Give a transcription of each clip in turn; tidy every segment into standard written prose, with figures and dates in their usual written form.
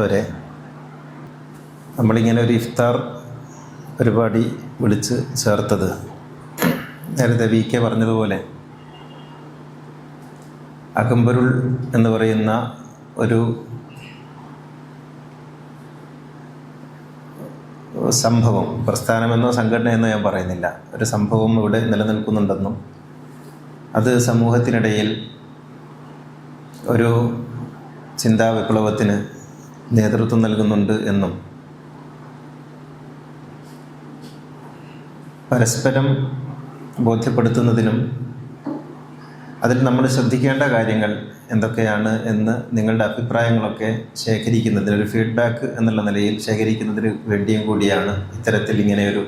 വരെ നമ്മളിങ്ങനെ ഒരു ഇഫ്താർ പരിപാടി വിളിച്ച് ചേർത്തത് നേരത്തെ VK പറഞ്ഞതുപോലെ അകമ്പരുൾ എന്ന് പറയുന്ന ഒരു സംഭവം, പ്രസ്ഥാനമെന്നോ സംഘടനയെന്നോ ഞാൻ പറയുന്നില്ല, ഒരു സംഭവം ഇവിടെ നിലനിൽക്കുന്നുണ്ടെന്നും അത് സമൂഹത്തിനിടയിൽ ഒരു ചിന്താ വിപ്ലവത്തിന് നേതൃത്വം നൽകുന്നുണ്ട് എന്നും പരസ്പരം ബോധ്യപ്പെടുത്തുന്നതിനും അതിൽ നമ്മൾ ശ്രദ്ധിക്കേണ്ട കാര്യങ്ങൾ എന്തൊക്കെയാണ് എന്ന് നിങ്ങളുടെ അഭിപ്രായങ്ങളൊക്കെ ശേഖരിക്കുന്നതിന്, ഒരു ഫീഡ്ബാക്ക് എന്നുള്ള നിലയിൽ ശേഖരിക്കുന്നതിന് വേണ്ടിയും കൂടിയാണ് ഇത്തരത്തിൽ ഇങ്ങനെയൊരു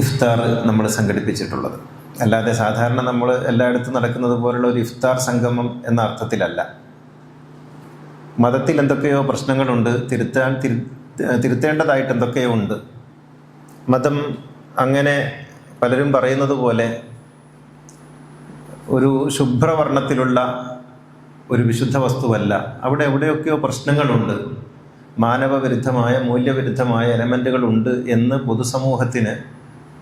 ഇഫ്താർ നമ്മൾ സംഘടിപ്പിച്ചിട്ടുള്ളത്. അല്ലാതെ സാധാരണ നമ്മൾ എല്ലായിടത്തും നടക്കുന്നത് പോലുള്ള ഒരു ഇഫ്താർ സംഗമം എന്ന അർത്ഥത്തിലല്ല. മതത്തിൽ എന്തൊക്കെയോ പ്രശ്നങ്ങളുണ്ട്, തിരുത്തേണ്ടതായിട്ട് എന്തൊക്കെയോ ഉണ്ട്. മതം അങ്ങനെ പലരും പറയുന്നത് പോലെ ഒരു ശുഭ്രവർണ്ണത്തിലുള്ള ഒരു വിശുദ്ധ വസ്തുവല്ല. അവിടെ എവിടെയൊക്കെയോ പ്രശ്നങ്ങളുണ്ട്, മാനവവിരുദ്ധമായ മൂല്യവിരുദ്ധമായ എലമെൻറ്റുകളുണ്ട് എന്ന് പൊതുസമൂഹത്തിന്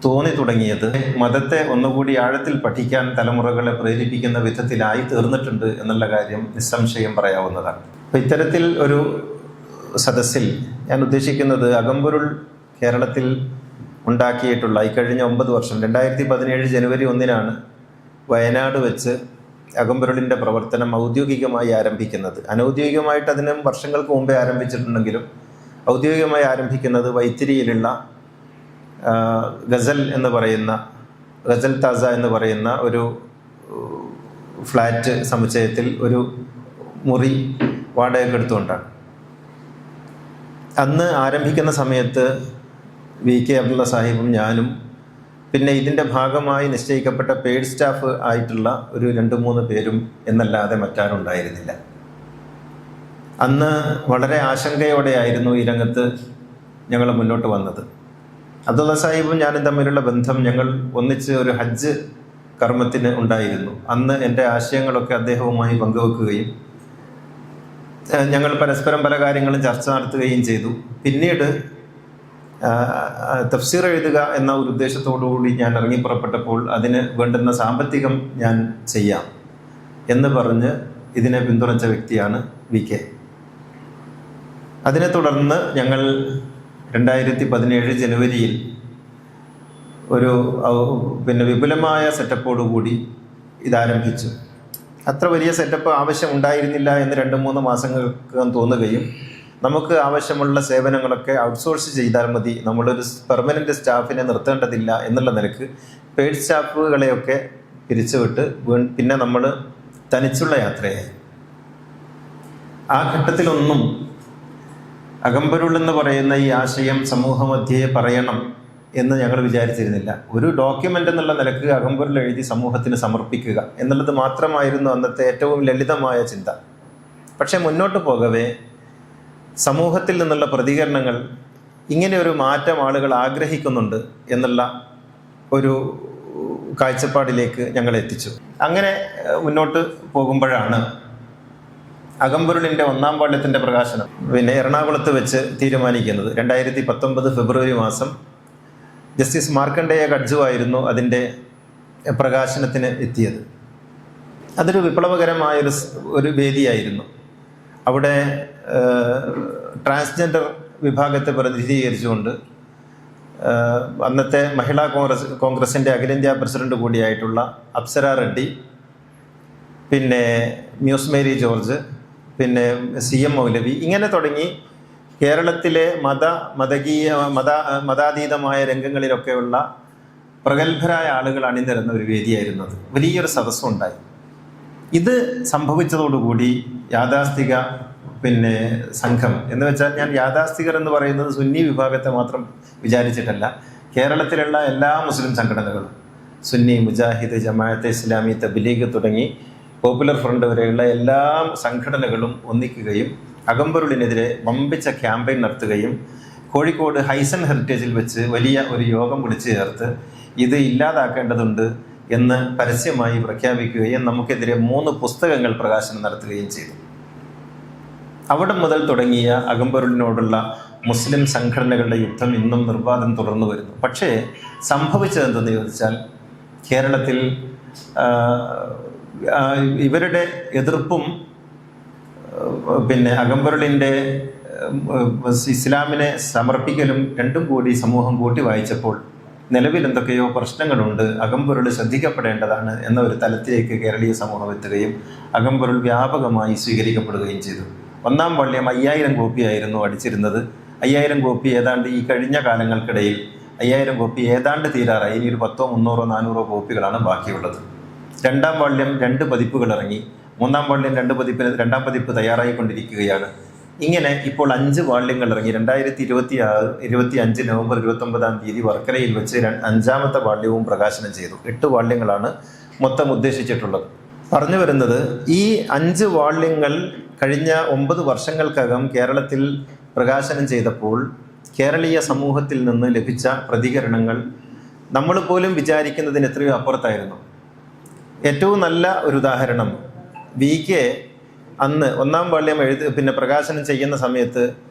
തോന്നി തുടങ്ങിയത് മതത്തെ ഒന്നുകൂടി ആഴത്തിൽ പഠിക്കാൻ തലമുറകളെ പ്രേരിപ്പിക്കുന്ന വിധത്തിലായി തീർന്നിട്ടുണ്ട് എന്നുള്ള കാര്യം നിസ്സംശയം പറയാവുന്നതാണ്. അപ്പോൾ ഇത്തരത്തിൽ ഒരു സദസ്സിൽ ഞാൻ ഉദ്ദേശിക്കുന്നത് അകമ്പൊരുൾ കേരളത്തിൽ ഉണ്ടാക്കിയിട്ടുള്ള ഈ കഴിഞ്ഞ 9 വർഷം 2017 ജനുവരി 1 വയനാട് വെച്ച് അകമ്പൊരുളിൻ്റെ പ്രവർത്തനം ഔദ്യോഗികമായി ആരംഭിക്കുന്നത്. അനൗദ്യോഗികമായിട്ട് അതിന് വർഷങ്ങൾക്ക് മുമ്പേ ആരംഭിച്ചിട്ടുണ്ടെങ്കിലും ഔദ്യോഗികമായി ആരംഭിക്കുന്നത് വൈത്തിരിയിലുള്ള ഗസൽ താസ എന്ന് പറയുന്ന ഒരു ഫ്ലാറ്റ് സമുച്ചയത്തിൽ ഒരു മുറി വാടകയ്ക്ക് എടുത്തുകൊണ്ടാണ്. അന്ന് ആരംഭിക്കുന്ന സമയത്ത് VK അബ്ദുള്ള സാഹിബും ഞാനും പിന്നെ ഇതിൻ്റെ ഭാഗമായി നിശ്ചയിക്കപ്പെട്ട പെയ്ഡ് സ്റ്റാഫ് ആയിട്ടുള്ള ഒരു 2-3 പേരും എന്നല്ലാതെ മറ്റാരും ഉണ്ടായിരുന്നില്ല. അന്ന് വളരെ ആശങ്കയോടെയായിരുന്നു ഈ രംഗത്ത് ഞങ്ങൾ മുന്നോട്ട് വന്നത്. അബ്ദുള്ള സാഹിബും ഞാനും തമ്മിലുള്ള ബന്ധം ഞങ്ങൾ ഒന്നിച്ച് ഒരു ഹജ്ജ് കർമ്മത്തിന് ഉണ്ടായിരുന്നു. അന്ന് എൻ്റെ ആശയങ്ങളൊക്കെ അദ്ദേഹവുമായി പങ്കുവെക്കുകയും ഞങ്ങൾ പരസ്പരം പല കാര്യങ്ങളും ചർച്ച നടത്തുകയും ചെയ്തു. പിന്നീട് തഫ്സീർ എഴുതുക എന്ന ഒരു ഉദ്ദേശത്തോടുകൂടി ഞാൻ ഇറങ്ങി പുറപ്പെട്ടപ്പോൾ അതിന് വേണ്ടുന്ന സാമ്പത്തികം ഞാൻ ചെയ്യാം എന്ന് പറഞ്ഞ് ഇതിനെ പിന്തുണച്ച വ്യക്തിയാണ് VK. അതിനെ തുടർന്ന് ഞങ്ങൾ 2017 ജനുവരിയിൽ ഒരു വിപുലമായ സെറ്റപ്പോടുകൂടി ഇതാരംഭിച്ചു. അത്ര വലിയ സെറ്റപ്പ് ആവശ്യം ഉണ്ടായിരുന്നില്ല എന്ന് 2-3 മാസങ്ങൾക്ക് തോന്നുകയും നമുക്ക് ആവശ്യമുള്ള സേവനങ്ങളൊക്കെ ഔട്ട്സോഴ്സ് ചെയ്താൽ മതി, നമ്മളൊരു പെർമനൻ്റ് സ്റ്റാഫിനെ നിർത്തേണ്ടതില്ല എന്നുള്ള നിലക്ക് പെയ്ഡ് സ്റ്റാഫുകളെയൊക്കെ പിരിച്ചുവിട്ട് പിന്നെ നമ്മൾ തനിച്ചുള്ള യാത്രയായി. ആ ഘട്ടത്തിലൊന്നും അകമ്പരുൾ എന്ന് പറയുന്ന ഈ ആശയം സമൂഹമധ്യേ പറയണം എന്ന് ഞങ്ങൾ വിചാരിച്ചിരുന്നില്ല. ഒരു ഡോക്യുമെൻ്റ് എന്നുള്ള നിലക്ക് അകമ്പരുൾ എഴുതി സമൂഹത്തിന് സമർപ്പിക്കുക എന്നുള്ളത് മാത്രമായിരുന്നു അന്നത്തെ ഏറ്റവും ലളിതമായ ചിന്ത. പക്ഷെ മുന്നോട്ട് പോകവേ സമൂഹത്തിൽ നിന്നുള്ള പ്രതികരണങ്ങൾ ഇങ്ങനെ ഒരു മാറ്റം ആളുകൾ ആഗ്രഹിക്കുന്നുണ്ട് എന്നുള്ള ഒരു കാഴ്ചപ്പാടിലേക്ക് ഞങ്ങൾ എത്തിച്ചു. അങ്ങനെ മുന്നോട്ട് പോകുമ്പോഴാണ് അകമ്പരുളിൻ്റെ 1-ാം പാഠ്യത്തിൻ്റെ പ്രകാശനം എറണാകുളത്ത് വെച്ച് തീരുമാനിക്കുന്നത്. 2019 ഫെബ്രുവരി മാസം ജസ്റ്റിസ് മാർക്കണ്ഡേയ ഗഡ്ജുവായിരുന്നു അതിൻ്റെ പ്രകാശനത്തിന് എത്തിയത്. അതൊരു വിപ്ലവകരമായൊരു വേദിയായിരുന്നു. അവിടെ ട്രാൻസ്ജെൻഡർ വിഭാഗത്തെ പ്രതിനിധീകരിച്ചുകൊണ്ട് അന്നത്തെ മഹിളാ കോൺഗ്രസിൻ്റെ അഖിലേന്ത്യാ പ്രസിഡന്റ് കൂടിയായിട്ടുള്ള അപ്സര റെഡ്ഡി, പിന്നെ മ്യൂസ് മേരി ജോർജ്, പിന്നെ CM മൗലവി, ഇങ്ങനെ തുടങ്ങി കേരളത്തിലെ മതാതീതമായ രംഗങ്ങളിലൊക്കെയുള്ള പ്രഗത്ഭരായ ആളുകൾ അണിനിരന്ന ഒരു വേദിയായിരുന്നു അത്. വലിയൊരു സദസ്സുണ്ടായി. ഇത് സംഭവിച്ചതോടുകൂടി യാഥാസ്ഥിക സംഘം എന്ന് വെച്ചാൽ, ഞാൻ യാഥാസ്ഥികർ എന്ന് പറയുന്നത് സുന്നി വിഭാഗത്തെ മാത്രം വിചാരിച്ചിട്ടല്ല, കേരളത്തിലുള്ള എല്ലാ മുസ്ലിം സംഘടനകളും, സുന്നി, മുജാഹിദ്, ജമാഅത്തെ ഇസ്ലാമി, തബ്ലീഗ് തുടങ്ങി പോപ്പുലർ ഫ്രണ്ട് വരെയുള്ള എല്ലാ സംഘടനകളും ഒന്നിക്കുകയും അകമ്പരുളിനെതിരെ വമ്പിച്ച ക്യാമ്പയിൻ നടത്തുകയും കോഴിക്കോട് ഹൈസൺ ഹെറിറ്റേജിൽ വെച്ച് വലിയ ഒരു യോഗം വിളിച്ചു ചേർത്ത് ഇത് ഇല്ലാതാക്കേണ്ടതുണ്ട് എന്ന് പരസ്യമായി പ്രഖ്യാപിക്കുകയും നമുക്കെതിരെ 3 പുസ്തകങ്ങൾ പ്രകാശനം നടത്തുകയും ചെയ്തു. അവിടെ മുതൽ തുടങ്ങിയ അകമ്പൊരുളിനോടുള്ള മുസ്ലിം സംഘടനകളുടെ യുദ്ധം ഇന്നും നിർബാധം തുടർന്നു വരുന്നു. പക്ഷേ സംഭവിച്ചതെന്തെന്ന് ചോദിച്ചാൽ കേരളത്തിൽ ഇവരുടെ എതിർപ്പും പിന്നെ അകമ്പൊരുളിൻ്റെ ഇസ്ലാമിനെ സമർപ്പിക്കലും രണ്ടും കൂടി സമൂഹം കൂട്ടി വായിച്ചപ്പോൾ നിലവിൽ എന്തൊക്കെയോ പ്രശ്നങ്ങളുണ്ട്, അകമ്പൊരുൾ ശ്രദ്ധിക്കപ്പെടേണ്ടതാണ് എന്ന ഒരു തലത്തിലേക്ക് കേരളീയ സമൂഹം എത്തുകയും അകമ്പൊരുൾ വ്യാപകമായി സ്വീകരിക്കപ്പെടുകയും ചെയ്തു. ഒന്നാം വാള്യം 5000 കോപ്പിയായിരുന്നു അടിച്ചിരുന്നത്. 5000 കോപ്പി ഏതാണ്ട് ഈ കഴിഞ്ഞ കാലങ്ങൾക്കിടയിൽ 5000 കോപ്പി ഏതാണ്ട് തീരാറായി. ഇനി ഒരു 10, 300, 400 കോപ്പികളാണ് ബാക്കിയുള്ളത്. രണ്ടാം വാള്യം 2 പതിപ്പുകൾ ഇറങ്ങി. മൂന്നാം വാള്യം 2 പതിപ്പിന് 2ാം പതിപ്പ് തയ്യാറായിക്കൊണ്ടിരിക്കുകയാണ്. ഇങ്ങനെ ഇപ്പോൾ 5 വാള്യങ്ങൾ ഇറങ്ങി. 2025 നവംബർ 29 വർക്കലയിൽ വെച്ച് 5ാമത്തെ വാള്യവും പ്രകാശനം ചെയ്തു. 8 വാള്യങ്ങളാണ് മൊത്തം ഉദ്ദേശിച്ചിട്ടുള്ളത്. പറഞ്ഞു വരുന്നത്, ഈ 5 വാള്യങ്ങൾ കഴിഞ്ഞ 9 വർഷങ്ങൾക്കകം കേരളത്തിൽ പ്രകാശനം ചെയ്തപ്പോൾ കേരളീയ സമൂഹത്തിൽ നിന്ന് ലഭിച്ച പ്രതികരണങ്ങൾ നമ്മൾ പോലും വിചാരിക്കുന്നതിന് എത്രയോ അപ്പുറത്തായിരുന്നു. ഏറ്റവും നല്ല ഒരു ഉദാഹരണം, VK അന്ന് 1ാം വാള്യം പ്രകാശനം ചെയ്യുന്ന സമയത്ത്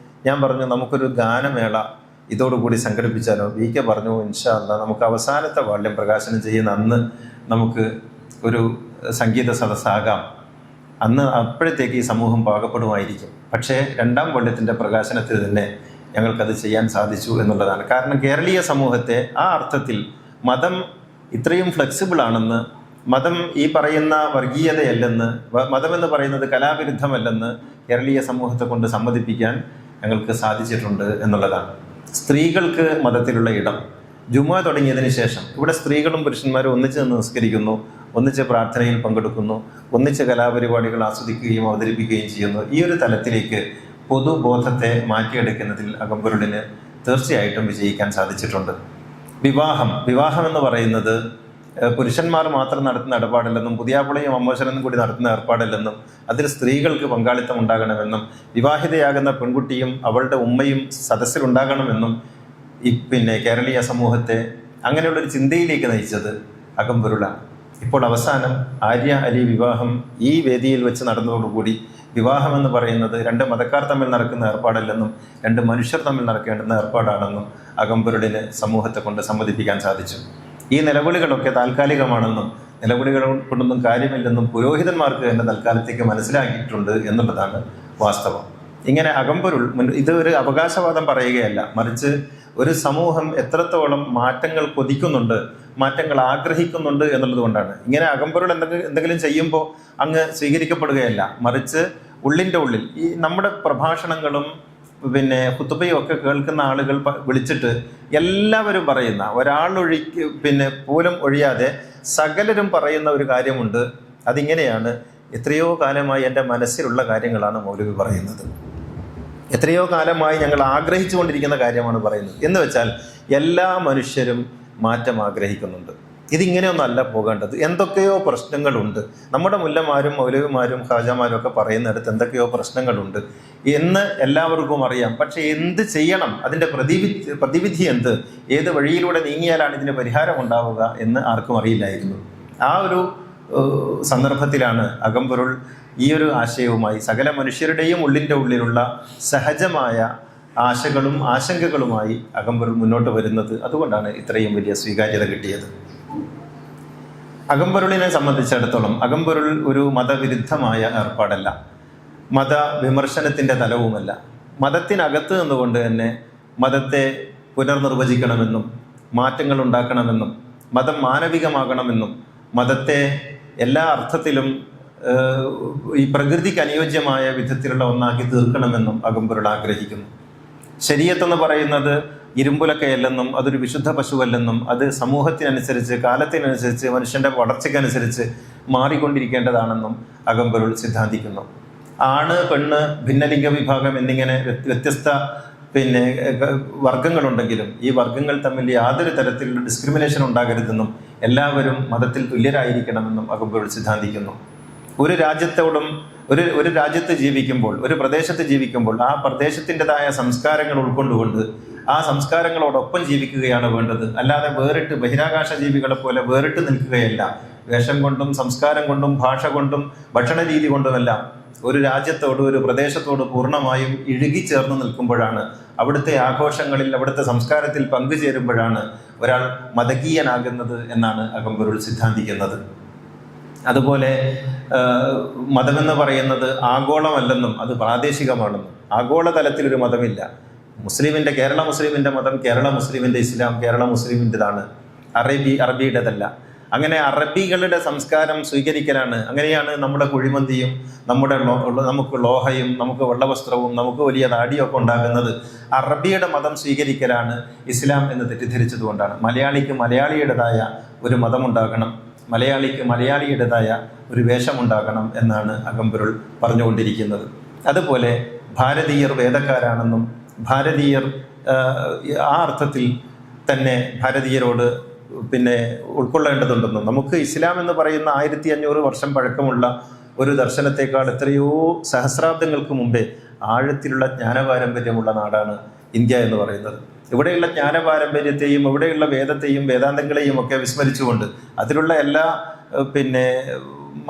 ഞാൻ പറഞ്ഞു നമുക്കൊരു ഗാനമേള ഇതോടുകൂടി സംഘടിപ്പിച്ചാലോ. VK പറഞ്ഞു ഇൻഷാ അല്ലാഹ് നമുക്ക് അവസാനത്തെ വാള്യം പ്രകാശനം ചെയ്യുന്ന അന്ന് നമുക്ക് ഒരു സംഗീത സദസ്സാകാം, അന്ന് അപ്പോഴത്തേക്ക് ഈ സമൂഹം പാകപ്പെടുമായിരിക്കും. പക്ഷേ 2ാം വാള്യത്തിൻ്റെ പ്രകാശനത്തിൽ തന്നെ ഞങ്ങൾക്കത് ചെയ്യാൻ സാധിച്ചു എന്നുള്ളതാണ്. കാരണം കേരളീയ സമൂഹത്തെ ആ അർത്ഥത്തിൽ മതം ഇത്രയും ഫ്ലെക്സിബിൾ ആണെന്ന്, മതം ഈ പറയുന്ന വർഗീയതയല്ലെന്ന്, മതമെന്ന് പറയുന്നത് കലാവിരുദ്ധമല്ലെന്ന് കേരളീയ സമൂഹത്തെ കൊണ്ട് സമ്മതിപ്പിക്കാൻ ഞങ്ങൾക്ക് സാധിച്ചിട്ടുണ്ട് എന്നുള്ളതാണ്. സ്ത്രീകൾക്ക് മതത്തിലുള്ള ഇടം ജുമുഅ തുടങ്ങിയതിന് ശേഷം ഇവിടെ സ്ത്രീകളും പുരുഷന്മാരും ഒന്നിച്ച് നിന്ന് നിസ്കരിക്കുന്നു, ഒന്നിച്ച് പ്രാർത്ഥനയിൽ പങ്കെടുക്കുന്നു, ഒന്നിച്ച് കലാപരിപാടികൾ ആസ്വദിക്കുകയും അവതരിപ്പിക്കുകയും ചെയ്യുന്നു. ഈ ഒരു തലത്തിലേക്ക് പൊതുബോധത്തെ മാറ്റിയെടുക്കുന്നതിൽ അകമ്പൊരുളിന് തീർച്ചയായിട്ടും വിജയിക്കാൻ സാധിച്ചിട്ടുണ്ട്. വിവാഹം എന്ന് പറയുന്നത് പുരുഷന്മാർ മാത്രം നടത്തുന്ന ഇടപാടല്ലെന്നും പുതിയാപ്പിളയും അമ്മോശനും കൂടി നടത്തുന്ന ഏർപ്പാടല്ലെന്നും അതിൽ സ്ത്രീകൾക്ക് പങ്കാളിത്തം ഉണ്ടാകണമെന്നും വിവാഹിതയാകുന്ന പെൺകുട്ടിയും അവളുടെ ഉമ്മയും സദസ്സിലുണ്ടാകണമെന്നും കേരളീയ സമൂഹത്തെ അങ്ങനെയുള്ളൊരു ചിന്തയിലേക്ക് നയിച്ചത് അകമ്പൊരുളാണ്. ഇപ്പോൾ അവസാനം ആര്യ അലി വിവാഹം ഈ വേദിയിൽ വെച്ച് നടന്നതോടുകൂടി വിവാഹം എന്ന് പറയുന്നത് 2 മതക്കാർ തമ്മിൽ നടക്കുന്ന ഏർപ്പാടല്ലെന്നും 2 മനുഷ്യർ തമ്മിൽ നടക്കേണ്ടുന്ന ഏർപ്പാടാണെന്നും അകമ്പൊരുളിന് സമൂഹത്തെ കൊണ്ട് സമ്മതിപ്പിക്കാൻ സാധിച്ചു. ഈ നിലവിളികളൊക്കെ താൽക്കാലികമാണെന്നും നിലവിളികൾ കൊണ്ടൊന്നും കാര്യമില്ലെന്നും പുരോഹിതന്മാർക്ക് തന്നെ തൽക്കാലത്തേക്ക് മനസ്സിലാക്കിയിട്ടുണ്ട് എന്നുള്ളതാണ് വാസ്തവം. ഇങ്ങനെ അകമ്പൊരുൾ ഇത് ഒരു അവകാശവാദം പറയുകയല്ല, മറിച്ച് ഒരു സമൂഹം എത്രത്തോളം മാറ്റങ്ങൾ കൊതിക്കുന്നുണ്ട്, മാറ്റങ്ങൾ ആഗ്രഹിക്കുന്നുണ്ട് എന്നുള്ളത് കൊണ്ടാണ്. ഇങ്ങനെ അകമ്പൊരുൾ എന്തെങ്കിലും ചെയ്യുമ്പോൾ അങ്ങ് സ്വീകരിക്കപ്പെടുകയല്ല, മറിച്ച് ഉള്ളിൻ്റെ ഉള്ളിൽ ഈ നമ്മുടെ പ്രഭാഷണങ്ങളും ഖുതുബയും ഒക്കെ കേൾക്കുന്ന ആളുകൾ വിളിച്ചിട്ട് എല്ലാവരും പറയുന്ന പോലും ഒഴിയാതെ സകലരും പറയുന്ന ഒരു കാര്യമുണ്ട്. അതിങ്ങനെയാണ്, എത്രയോ കാലമായി എൻ്റെ മനസ്സിലുള്ള കാര്യങ്ങളാണ് മൗലവി പറയുന്നത്, എത്രയോ കാലമായി ഞങ്ങൾ ആഗ്രഹിച്ചുകൊണ്ടിരിക്കുന്ന കാര്യമാണ് പറയുന്നത് എന്ന് വെച്ചാൽ എല്ലാ മനുഷ്യരും മാറ്റം ആഗ്രഹിക്കുന്നുണ്ട്. ഇതിങ്ങനെയൊന്നല്ല പോകേണ്ടത്. എന്തൊക്കെയോ പ്രശ്നങ്ങളുണ്ട്. നമ്മുടെ മുല്ലമാരും മൗലവിമാരും ഖാജാമാരും ഒക്കെ പറയുന്നിടത്ത് എന്തൊക്കെയോ പ്രശ്നങ്ങളുണ്ട് എന്ന് എല്ലാവർക്കും അറിയാം. പക്ഷെ എന്ത് ചെയ്യണം, അതിൻ്റെ പ്രതിവിധി എന്ത്, ഏത് വഴിയിലൂടെ നീങ്ങിയാലാണ് ഇതിന് പരിഹാരം ഉണ്ടാവുക എന്ന് ആർക്കും അറിയില്ലായിരുന്നു. ആ ഒരു സന്ദർഭത്തിലാണ് അകമ്പൊരുൾ ഈ ഒരു ആശയവുമായി സകല മനുഷ്യരുടെയും ഉള്ളിൻ്റെ ഉള്ളിലുള്ള സഹജമായ ആശകളും ആശങ്കകളുമായി അകമ്പൊരുൾ മുന്നോട്ട് വരുന്നത്. അതുകൊണ്ടാണ് ഇത്രയും വലിയ സ്വീകാര്യത കിട്ടിയത്. അകമ്പൊരുളിനെ സംബന്ധിച്ചിടത്തോളം അകമ്പൊരുൾ ഒരു മതവിരുദ്ധമായ ഏർപ്പാടല്ല, മതവിമർശനത്തിൻ്റെ തലവുമല്ല. മതത്തിനകത്ത് നിന്നുകൊണ്ട് തന്നെ മതത്തെ പുനർനിർവചിക്കണമെന്നും മാറ്റങ്ങൾ ഉണ്ടാക്കണമെന്നും മതം മാനവികമാകണമെന്നും മതത്തെ എല്ലാ അർത്ഥത്തിലും ഈ പ്രകൃതിക്ക് അനുയോജ്യമായ വിധത്തിലുള്ള ഒന്നാക്കി തീർക്കണമെന്നും അകമ്പൊരുൾ ആഗ്രഹിക്കുന്നു. ശരീഅത്ത് പറയുന്നത് ഇരുമ്പുലക്കയല്ലെന്നും അതൊരു വിശുദ്ധ പശുവല്ലെന്നും അത് സമൂഹത്തിനനുസരിച്ച് കാലത്തിനനുസരിച്ച് മനുഷ്യൻ്റെ വളർച്ചയ്ക്കനുസരിച്ച് മാറിക്കൊണ്ടിരിക്കേണ്ടതാണെന്നും അകമ്പൊരുൾ സിദ്ധാന്തിക്കുന്നു. ആണ്, പെണ്ണ്, ഭിന്നലിംഗ വിഭാഗം എന്നിങ്ങനെ വ്യത്യസ്ത വർഗങ്ങളുണ്ടെങ്കിലും ഈ വർഗങ്ങൾ തമ്മിൽ യാതൊരു തരത്തിലുള്ള ഡിസ്ക്രിമിനേഷൻ ഉണ്ടാകരുതെന്നും എല്ലാവരും മതത്തിൽ തുല്യരായിരിക്കണമെന്നും അകമ്പൊരുൾ സിദ്ധാന്തിക്കുന്നു. ഒരു രാജ്യത്തോടും ഒരു രാജ്യത്ത് ജീവിക്കുമ്പോൾ, ഒരു പ്രദേശത്ത് ജീവിക്കുമ്പോൾ ആ പ്രദേശത്തിൻ്റെതായ സംസ്കാരങ്ങൾ ഉൾക്കൊണ്ടുകൊണ്ട് ആ സംസ്കാരങ്ങളോടൊപ്പം ജീവിക്കുകയാണ് വേണ്ടത്. അല്ലാതെ വേറിട്ട് ബഹിരാകാശ ജീവികളെ പോലെ വേറിട്ട് നിൽക്കുകയല്ല. വേഷം കൊണ്ടും സംസ്കാരം കൊണ്ടും ഭാഷ കൊണ്ടും ഭക്ഷണ രീതി കൊണ്ടുമെല്ലാം ഒരു രാജ്യത്തോട്, ഒരു പ്രദേശത്തോട് പൂർണ്ണമായും ഇഴുകിച്ചേർന്ന് നിൽക്കുമ്പോഴാണ്, അവിടുത്തെ ആഘോഷങ്ങളിൽ, അവിടുത്തെ സംസ്കാരത്തിൽ പങ്കുചേരുമ്പോഴാണ് ഒരാൾ മതകീയനാകുന്നത് എന്നാണ് അകമ്പൊരുൾ സിദ്ധാന്തിക്കുന്നത്. അതുപോലെ മതമെന്ന് പറയുന്നത് ആഗോളമല്ലെന്നും അത് പ്രാദേശികമാണെന്നും, ആഗോളതലത്തിലൊരു മതമില്ല. കേരള മുസ്ലിമിൻ്റെ മതം കേരള മുസ്ലിമിൻ്റെ ഇസ്ലാം കേരള മുസ്ലിമിൻ്റെതാണ്, അറബിയുടേതല്ല. അങ്ങനെ അറബികളുടെ സംസ്കാരം സ്വീകരിക്കലാണ്. അങ്ങനെയാണ് നമ്മുടെ കുഴിമന്തിയും നമുക്ക് ലോഹയും നമുക്ക് വെള്ളവസ്ത്രവും നമുക്ക് വലിയ താടിയൊക്കെ ഉണ്ടാകുന്നത്. അറബിയുടെ മതം സ്വീകരിക്കലാണ് ഇസ്ലാം എന്ന് തെറ്റിദ്ധരിച്ചതുകൊണ്ടാണ്. മലയാളിക്ക് മലയാളിയുടേതായ ഒരു മതമുണ്ടാകണം, മലയാളിക്ക് മലയാളിയുടേതായ ഒരു വേഷമുണ്ടാകണം എന്നാണ് അകമ്പൊരുൾ പറഞ്ഞുകൊണ്ടിരിക്കുന്നത്. അതുപോലെ ഭാരതീയർ വേദക്കാരാണെന്നും ഭാരതീയർ ആ അർത്ഥത്തിൽ തന്നെ ഭാരതീയരോട് ഉൾക്കൊള്ളേണ്ടതുണ്ടെന്നും, നമുക്ക് ഇസ്ലാം എന്ന് പറയുന്ന 1500 വർഷം പഴക്കമുള്ള ഒരു ദർശനത്തെക്കാൾ എത്രയോ സഹസ്രാബ്ദങ്ങൾക്ക് മുമ്പേ ആഴത്തിലുള്ള ജ്ഞാനപാരമ്പര്യമുള്ള നാടാണ് ഇന്ത്യ എന്ന് പറയുന്നത്. ഇവിടെയുള്ള ജ്ഞാനപാരമ്പര്യത്തെയും ഇവിടെയുള്ള വേദത്തെയും വേദാന്തങ്ങളെയും ഒക്കെ വിസ്മരിച്ചുകൊണ്ട് അതിലുള്ള എല്ലാ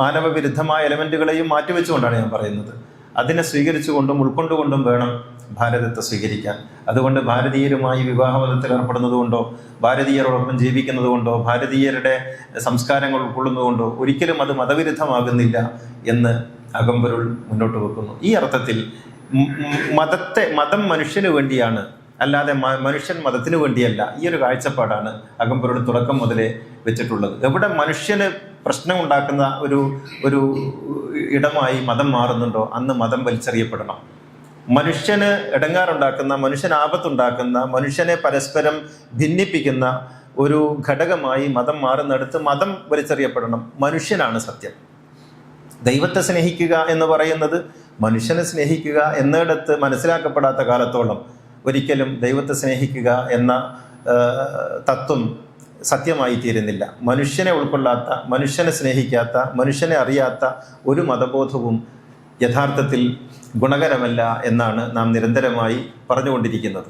മാനവവിരുദ്ധമായ എലമെന്റുകളെയും മാറ്റിവെച്ചുകൊണ്ടാണ് ഞാൻ പറയുന്നത്. അതിനെ സ്വീകരിച്ചുകൊണ്ടും ഉൾക്കൊണ്ടുകൊണ്ടും വേണം ഭാരതത്തെ സ്വീകരിക്കാൻ. അതുകൊണ്ട് ഭാരതീയരുമായി വിവാഹബന്ധത്തിൽ ഏർപ്പെടുന്നതുകൊണ്ടോ ഭാരതീയരോടൊപ്പം ജീവിക്കുന്നതുകൊണ്ടോ ഭാരതീയരുടെ സംസ്കാരങ്ങൾ ഉൾക്കൊള്ളുന്നതുകൊണ്ടോ ഒരിക്കലും അത് മതവിരുദ്ധമാകുന്നില്ല എന്ന് അകമ്പൊരുൾ മുന്നോട്ട് വെക്കുന്നു. ഈ അർത്ഥത്തിൽ മതം മനുഷ്യന് വേണ്ടിയാണ്, അല്ലാതെ മനുഷ്യൻ മതത്തിന് വേണ്ടിയല്ല. ഈ ഒരു കാഴ്ചപ്പാടാണ് അകമ്പൊരുൾ തുടക്കം മുതലേ വെച്ചിട്ടുള്ളത്. എവിടെ മനുഷ്യന് പ്രശ്നം ഉണ്ടാക്കുന്ന ഒരു ഇടമായി മതം മാറുന്നുണ്ടോ അന്ന് മതം വലിച്ചെറിയപ്പെടണം. മനുഷ്യന് ഇടങ്ങാറുണ്ടാക്കുന്ന, മനുഷ്യന് ആപത്തുണ്ടാക്കുന്ന, മനുഷ്യനെ പരസ്പരം ഭിന്നിപ്പിക്കുന്ന ഒരു ഘടകമായി മതം മാറുന്നിടത്ത് മതം വലിച്ചെറിയപ്പെടണം. മനുഷ്യനാണ് സത്യം. ദൈവത്തെ സ്നേഹിക്കുക എന്ന് പറയുന്നത് മനുഷ്യനെ സ്നേഹിക്കുക എന്നിടത്ത് മനസ്സിലാക്കപ്പെടാത്ത കാലത്തോളം ഒരിക്കലും ദൈവത്തെ സ്നേഹിക്കുക എന്ന തത്വം സത്യമായി തീരുന്നില്ല. മനുഷ്യനെ ഉൾക്കൊള്ളാത്ത, മനുഷ്യനെ സ്നേഹിക്കാത്ത, മനുഷ്യനെ അറിയാത്ത ഒരു മതബോധവും യഥാർത്ഥത്തിൽ ഗുണകരമല്ല എന്നാണ് നാം നിരന്തരമായി പറഞ്ഞുകൊണ്ടിരിക്കുന്നത്.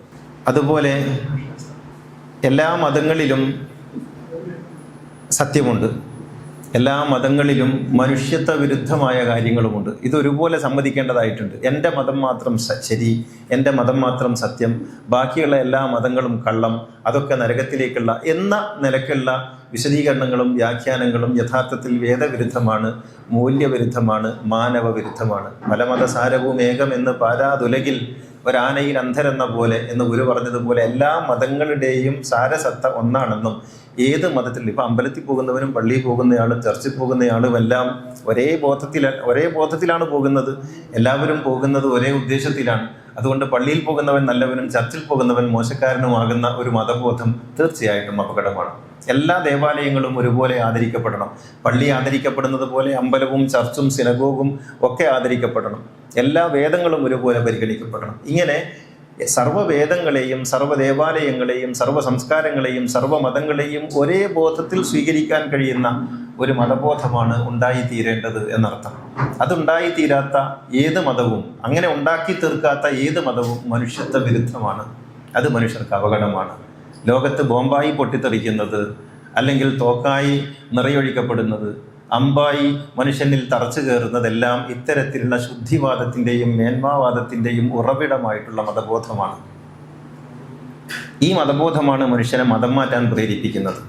അതുപോലെ എല്ലാ മതങ്ങളിലും സത്യമുണ്ട്, എല്ലാ മതങ്ങളിലും മനുഷ്യത്വ വിരുദ്ധമായ കാര്യങ്ങളുമുണ്ട്. ഇതൊരുപോലെ സമ്മതിക്കേണ്ടതായിട്ടുണ്ട്. എൻ്റെ മതം മാത്രം ശരി, എൻ്റെ മതം മാത്രം സത്യം, ബാക്കിയുള്ള എല്ലാ മതങ്ങളും കള്ളം, അതൊക്കെ നരകത്തിലേക്കുള്ള എന്ന നിലക്കുള്ള വിശദീകരണങ്ങളും വ്യാഖ്യാനങ്ങളും യഥാർത്ഥത്തിൽ വേദവിരുദ്ധമാണ്, മൂല്യവിരുദ്ധമാണ്, മാനവവിരുദ്ധമാണ്. പലമതസാരവും ഏകമെന്ന് പാരാതുലകിൽ ഒരാനയിൽ അന്ധരെന്ന പോലെ എന്ന് ഗുരു പറഞ്ഞതുപോലെ എല്ലാ മതങ്ങളുടെയും സാരസത്ത ഒന്നാണെന്നും ഏത് മതത്തിൽ, ഇപ്പം അമ്പലത്തിൽ പോകുന്നവനും പള്ളിയിൽ പോകുന്നയാളും ചർച്ചിൽ പോകുന്നയാളും എല്ലാം ഒരേ ബോധത്തിലാണ് പോകുന്നത്. എല്ലാവരും പോകുന്നത് ഒരേ ഉദ്ദേശത്തിലാണ്. അതുകൊണ്ട് പള്ളിയിൽ പോകുന്നവൻ നല്ലവനും ചർച്ചിൽ പോകുന്നവൻ മോശക്കാരനുമാകുന്ന ഒരു മതബോധം തീർച്ചയായിട്ടും അപകടമാണ്. എല്ലാ ദേവാലയങ്ങളും ഒരുപോലെ ആദരിക്കപ്പെടണം. പള്ളി ആദരിക്കപ്പെടുന്നത് പോലെ അമ്പലവും ചർച്ചും സിനഗോഗും ഒക്കെ ആദരിക്കപ്പെടണം. എല്ലാ വേദങ്ങളും ഒരുപോലെ പരിഗണിക്കപ്പെടണം. ഇങ്ങനെ സർവ്വവേദങ്ങളെയും സർവ്വദേവാലയങ്ങളെയും സർവ്വ സംസ്കാരങ്ങളെയും സർവ്വമതങ്ങളെയും ഒരേ ബോധത്തിൽ സ്വീകരിക്കാൻ കഴിയുന്ന ഒരു മതബോധമാണ് ഉണ്ടായിത്തീരേണ്ടത് എന്നർത്ഥം. അതുണ്ടായിത്തീരാത്ത ഏത് മതവും, അങ്ങനെ ഉണ്ടാക്കി തീർക്കാത്ത ഏത് മതവും മനുഷ്യത്വ വിരുദ്ധമാണ്. അത് മനുഷ്യർക്ക് അപകടമാണ്. ലോകത്ത് ബോംബായി പൊട്ടിത്തെറിക്കുന്നത്, അല്ലെങ്കിൽ തോക്കായി നിറയൊഴിക്കപ്പെടുന്നത്, അമ്പായി മനുഷ്യനിൽ തറച്ചു കയറുന്നതെല്ലാം ഇത്തരത്തിലുള്ള ശുദ്ധിവാദത്തിൻ്റെയും മേന്മാവാദത്തിൻ്റെയും ഉറവിടമായിട്ടുള്ള മതബോധമാണ്. ഈ മതബോധമാണ് മനുഷ്യനെ മതം മാറ്റാൻ പ്രേരിപ്പിക്കുന്നത്.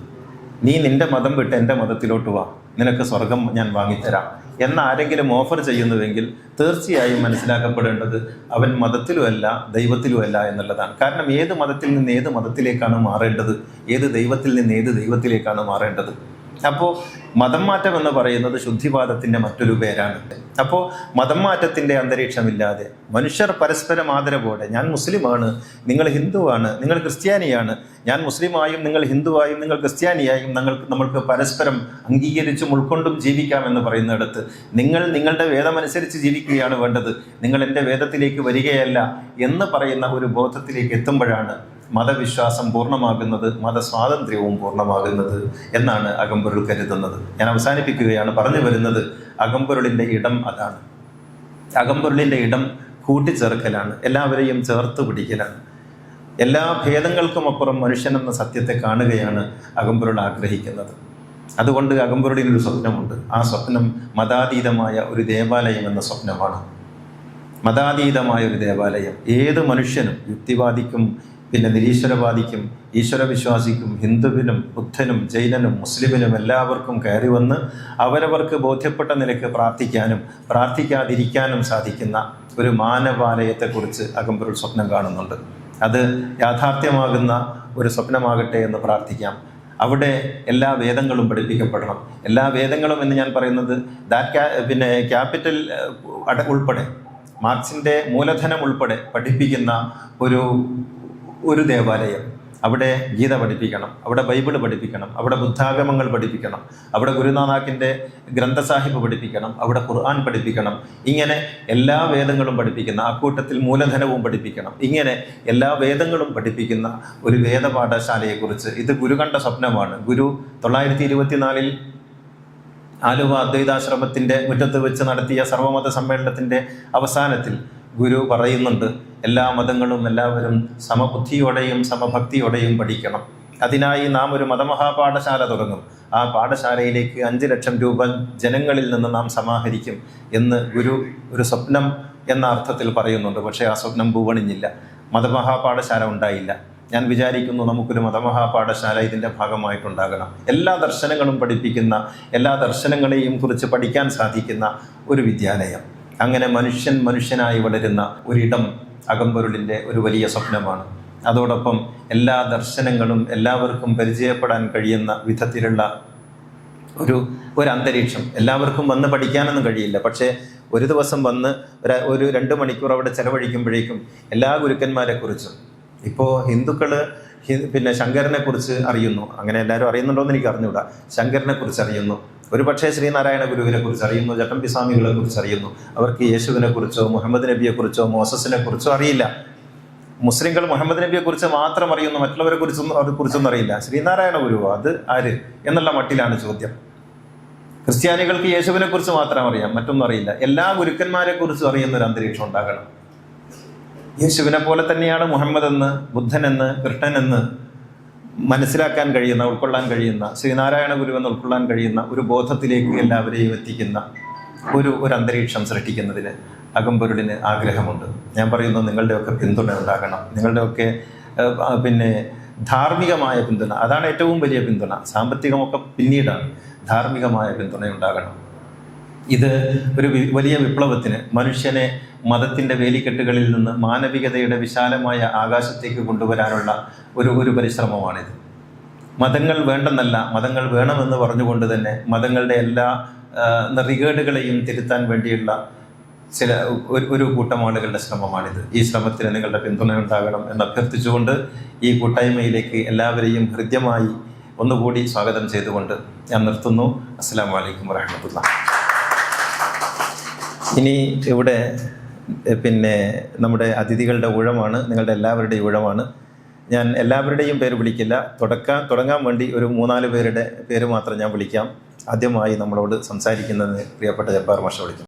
നീ നിന്റെ മതം വിട്ട് എൻ്റെ മതത്തിലോട്ട് വാ, നിനക്ക് സ്വർഗം ഞാൻ വാങ്ങിത്തരാം എന്ന് ആരെങ്കിലും ഓഫർ ചെയ്യുന്നുവെങ്കിൽ തീർച്ചയായും മനസ്സിലാക്കപ്പെടേണ്ടത് അവൻ മതത്തിലുമല്ല ദൈവത്തിലുമല്ല എന്നുള്ളതാണ്. കാരണം ഏത് മതത്തിൽ നിന്ന് ഏത് മതത്തിലേക്കാണ് മാറേണ്ടത്, ഏത് ദൈവത്തിൽ നിന്ന് ഏത് ദൈവത്തിലേക്കാണ് മാറേണ്ടത്. അപ്പോൾ മതം മാറ്റം എന്ന് പറയുന്നത് ശുദ്ധിവാദത്തിൻ്റെ മറ്റൊരു പേരാണ്. അപ്പോൾ മതം മാറ്റത്തിൻ്റെ അന്തരീക്ഷമില്ലാതെ മനുഷ്യർ പരസ്പരം ആദരവോടെ, ഞാൻ മുസ്ലിമാണ്, നിങ്ങൾ ഹിന്ദുവാണ്, നിങ്ങൾ ക്രിസ്ത്യാനിയാണ്, ഞാൻ മുസ്ലിമായും നിങ്ങൾ ഹിന്ദുവായും നിങ്ങൾ ക്രിസ്ത്യാനിയായും നമ്മൾക്ക് പരസ്പരം അംഗീകരിച്ചും ഉൾക്കൊണ്ടും ജീവിക്കാമെന്ന് പറയുന്നിടത്ത് നിങ്ങൾ നിങ്ങളുടെ വേദമനുസരിച്ച് ജീവിക്കുകയാണ് വേണ്ടത്, നിങ്ങൾ എൻ്റെ വേദത്തിലേക്ക് വരികയല്ല എന്ന് പറയുന്ന ഒരു ബോധത്തിലേക്ക് എത്തുമ്പോഴാണ് മതവിശ്വാസം പൂർണ്ണമാകുന്നത്, മതസ്വാതന്ത്ര്യവും പൂർണ്ണമാകുന്നത് എന്നാണ് അകമ്പൊരുൾ കരുതുന്നത്. ഞാൻ അവസാനിപ്പിക്കുകയാണ്. പറഞ്ഞു വരുന്നത് അകമ്പൊരുളിൻ്റെ ഇടം അതാണ്. അകമ്പൊരുളിൻ്റെ ഇടം കൂട്ടിച്ചേർക്കലാണ്, എല്ലാവരെയും ചേർത്ത് പിടിക്കലാണ്. എല്ലാ ഭേദങ്ങൾക്കും അപ്പുറം മനുഷ്യനെന്ന സത്യത്തെ കാണുകയാണ് അകമ്പൊരുൾ ആഗ്രഹിക്കുന്നത്. അതുകൊണ്ട് അകമ്പുരുടിനൊരു സ്വപ്നമുണ്ട്. ആ സ്വപ്നം മതാതീതമായ ഒരു ദേവാലയം എന്ന സ്വപ്നമാണ്. മതാതീതമായ ഒരു ദേവാലയം. ഏത് മനുഷ്യനും, യുക്തിവാദിക്കും പിന്നെ നിരീശ്വരവാദിക്കും ഈശ്വരവിശ്വാസിക്കും ഹിന്ദുവിനും ബുദ്ധനും ജൈനനും മുസ്ലിമിനും എല്ലാവർക്കും കയറി വന്ന് അവരവർക്ക് ബോധ്യപ്പെട്ട നിലയ്ക്ക് പ്രാർത്ഥിക്കാനും പ്രാർത്ഥിക്കാതിരിക്കാനും സാധിക്കുന്ന ഒരു മാനവാലയത്തെക്കുറിച്ച് അകമ്പുരുൾ സ്വപ്നം കാണുന്നുണ്ട്. അത് യാഥാർത്ഥ്യമാകുന്ന ഒരു സ്വപ്നമാകട്ടെ എന്ന് പ്രാർത്ഥിക്കാം. അവിടെ എല്ലാ വേദങ്ങളും പഠിപ്പിക്കപ്പെടണം. എല്ലാ വേദങ്ങളും എന്ന് ഞാൻ പറയുന്നത് പിന്നെ ക്യാപിറ്റൽ ഉൾപ്പെടെ മാർക്സിൻ്റെ മൂലധനം ഉൾപ്പെടെ പഠിപ്പിക്കുന്ന ഒരു ദേവാലയം. അവിടെ ഗീത പഠിപ്പിക്കണം, അവിടെ ബൈബിള് പഠിപ്പിക്കണം, അവിടെ ബുദ്ധാഗമങ്ങൾ പഠിപ്പിക്കണം, അവിടെ ഗുരുനാനാക്കിൻ്റെ ഗ്രന്ഥസാഹിബ് പഠിപ്പിക്കണം, അവിടെ ഖുർആൻ പഠിപ്പിക്കണം. ഇങ്ങനെ എല്ലാ വേദങ്ങളും പഠിപ്പിക്കുന്ന, അക്കൂട്ടത്തിൽ മൂലധനവും പഠിപ്പിക്കണം. ഇങ്ങനെ എല്ലാ വേദങ്ങളും പഠിപ്പിക്കുന്ന ഒരു വേദപാഠശാലയെക്കുറിച്ച് ഇത് ഗുരു കണ്ട സ്വപ്നമാണ്. ഗുരു 924 ആലുവ അദ്വൈതാശ്രമത്തിൻ്റെ മുറ്റത്ത് വെച്ച് നടത്തിയ സർവമത സമ്മേളനത്തിൻ്റെ അവസാനത്തിൽ ഗുരു പറയുന്നുണ്ട്, എല്ലാ മതങ്ങളും എല്ലാവരും സമബുദ്ധിയോടെയും സമഭക്തിയോടെയും പഠിക്കണം. അതിനായി നാം ഒരു മതമഹാപാഠശാല തുടങ്ങും. ആ പാഠശാലയിലേക്ക് 5 ലക്ഷം രൂപ ജനങ്ങളിൽ നിന്ന് നാം സമാഹരിക്കും എന്ന് ഗുരു ഒരു സ്വപ്നം എന്ന അർത്ഥത്തിൽ പറയുന്നുണ്ട്. പക്ഷേ ആ സ്വപ്നം പൂവണിഞ്ഞില്ല. മതമഹാപാഠശാല ഉണ്ടായില്ല. ഞാൻ വിചാരിക്കുന്നു നമുക്കൊരു മതമഹാപാഠശാല ഇതിൻ്റെ ഭാഗമായിട്ടുണ്ടാകണം. എല്ലാ ദർശനങ്ങളും പഠിപ്പിക്കുന്ന, എല്ലാ ദർശനങ്ങളെയും കുറിച്ച് പഠിക്കാൻ സാധിക്കുന്ന ഒരു വിദ്യാലയം. അങ്ങനെ മനുഷ്യനായി വളരുന്ന ഒരിടം അകമ്പൊരുളിൻ്റെ ഒരു വലിയ സ്വപ്നമാണ്. അതോടൊപ്പം എല്ലാ ദർശനങ്ങളും എല്ലാവർക്കും പരിചയപ്പെടാൻ കഴിയുന്ന വിധത്തിലുള്ള ഒരു അന്തരീക്ഷം. എല്ലാവർക്കും വന്ന് പഠിക്കാനൊന്നും കഴിയില്ല. പക്ഷേ ഒരു ദിവസം വന്ന് ഒരു 2 മണിക്കൂർ അവിടെ ചെലവഴിക്കുമ്പോഴേക്കും എല്ലാ ഗുരുക്കന്മാരെക്കുറിച്ചും, ഇപ്പോൾ ഹിന്ദുക്കൾ പിന്നെ ശങ്കരനെക്കുറിച്ച് അറിയുന്നു. അങ്ങനെ എല്ലാവരും അറിയുന്നുണ്ടോയെന്ന് എനിക്ക് അറിഞ്ഞുകൂടാ. ശങ്കരനെക്കുറിച്ച് അറിയുന്നു, ഒരു പക്ഷേ ശ്രീനാരായണ ഗുരുവിനെ കുറിച്ച് അറിയുന്നു, ചട്ടമ്പി സ്വാമികളെ കുറിച്ച് അറിയുന്നു. അവർക്ക് യേശുവിനെ കുറിച്ചോ മുഹമ്മദ് നബിയെക്കുറിച്ചോ മോസസിനെ കുറിച്ചോ അറിയില്ല. മുസ്ലിങ്ങൾ മുഹമ്മദ് നബിയെക്കുറിച്ച് മാത്രം അറിയുന്നു, മറ്റുള്ളവരെ കുറിച്ചൊന്നും അറിയില്ല. ശ്രീനാരായണ ഗുരുവോ, അത് ആര് എന്നുള്ള മട്ടിലാണ് ചോദ്യം. ക്രിസ്ത്യാനികൾക്ക് യേശുവിനെ കുറിച്ച് മാത്രം അറിയാം, മറ്റൊന്നും അറിയില്ല. എല്ലാ ഗുരുക്കന്മാരെ കുറിച്ചും അറിയുന്ന ഒരു അന്തരീക്ഷം ഉണ്ടാകണം. യേശുവിനെ പോലെ തന്നെയാണ് മുഹമ്മദ് എന്ന്, ബുദ്ധൻ എന്ന്, കൃഷ്ണൻ എന്ന് മനസ്സിലാക്കാൻ കഴിയുന്ന, ഉൾക്കൊള്ളാൻ കഴിയുന്ന, ശ്രീനാരായണ ഗുരുവെന്ന് ഉൾക്കൊള്ളാൻ കഴിയുന്ന ഒരു ബോധത്തിലേക്ക് എല്ലാവരെയും എത്തിക്കുന്ന ഒരു അന്തരീക്ഷം സൃഷ്ടിക്കുന്നതിന് അകമ്പൊരുളിന് ആഗ്രഹമുണ്ട്. ഞാൻ പറയുന്നു, നിങ്ങളുടെയൊക്കെ പിന്തുണ ഉണ്ടാകണം. നിങ്ങളുടെയൊക്കെ പിന്നെ ധാർമ്മികമായ പിന്തുണ, അതാണ് ഏറ്റവും വലിയ പിന്തുണ. സാമ്പത്തികമൊക്കെ പിന്നീടാണ്. ധാർമ്മികമായ പിന്തുണ ഉണ്ടാകണം. ഇത് ഒരു വലിയ വിപ്ലവത്തിന്, മനുഷ്യനെ മതത്തിൻ്റെ വേലിക്കെട്ടുകളിൽ നിന്ന് മാനവികതയുടെ വിശാലമായ ആകാശത്തേക്ക് കൊണ്ടുവരാനുള്ള ഒരു പരിശ്രമമാണിത്. മതങ്ങൾ വേണ്ടെന്നല്ല, മതങ്ങൾ വേണമെന്ന് പറഞ്ഞുകൊണ്ട് തന്നെ മതങ്ങളുടെ എല്ലാ നെറികേടുകളെയും തിരുത്താൻ വേണ്ടിയുള്ള ഒരു കൂട്ടം ആളുകളുടെ ശ്രമമാണിത്. ഈ ശ്രമത്തിന് നിങ്ങളുടെ പിന്തുണ ഉണ്ടാകണം എന്ന് അഭ്യർത്ഥിച്ചുകൊണ്ട് ഈ കൂട്ടായ്മയിലേക്ക് എല്ലാവരെയും ഹൃദ്യമായി ഒന്നുകൂടി സ്വാഗതം ചെയ്തുകൊണ്ട് ഞാൻ നിർത്തുന്നു. അസ്സലാമു അലൈക്കും വറഹ്മത്തുള്ളാഹി. ഇനി ഇവിടെ പിന്നെ നമ്മുടെ അതിഥികളുടെ ഊഴമാണ്, നിങ്ങളുടെ എല്ലാവരുടെയും ഊഴമാണ്. ഞാൻ എല്ലാവരുടെയും പേര് വിളിക്കില്ല. തുടങ്ങാൻ വേണ്ടി ഒരു 3-4 പേരുടെ പേര് മാത്രം ഞാൻ വിളിക്കാം. ആദ്യമായി നമ്മളോട് സംസാരിക്കുന്നത് പ്രിയപ്പെട്ട ജബ്ബാർ മാഷ വിളിക്കും.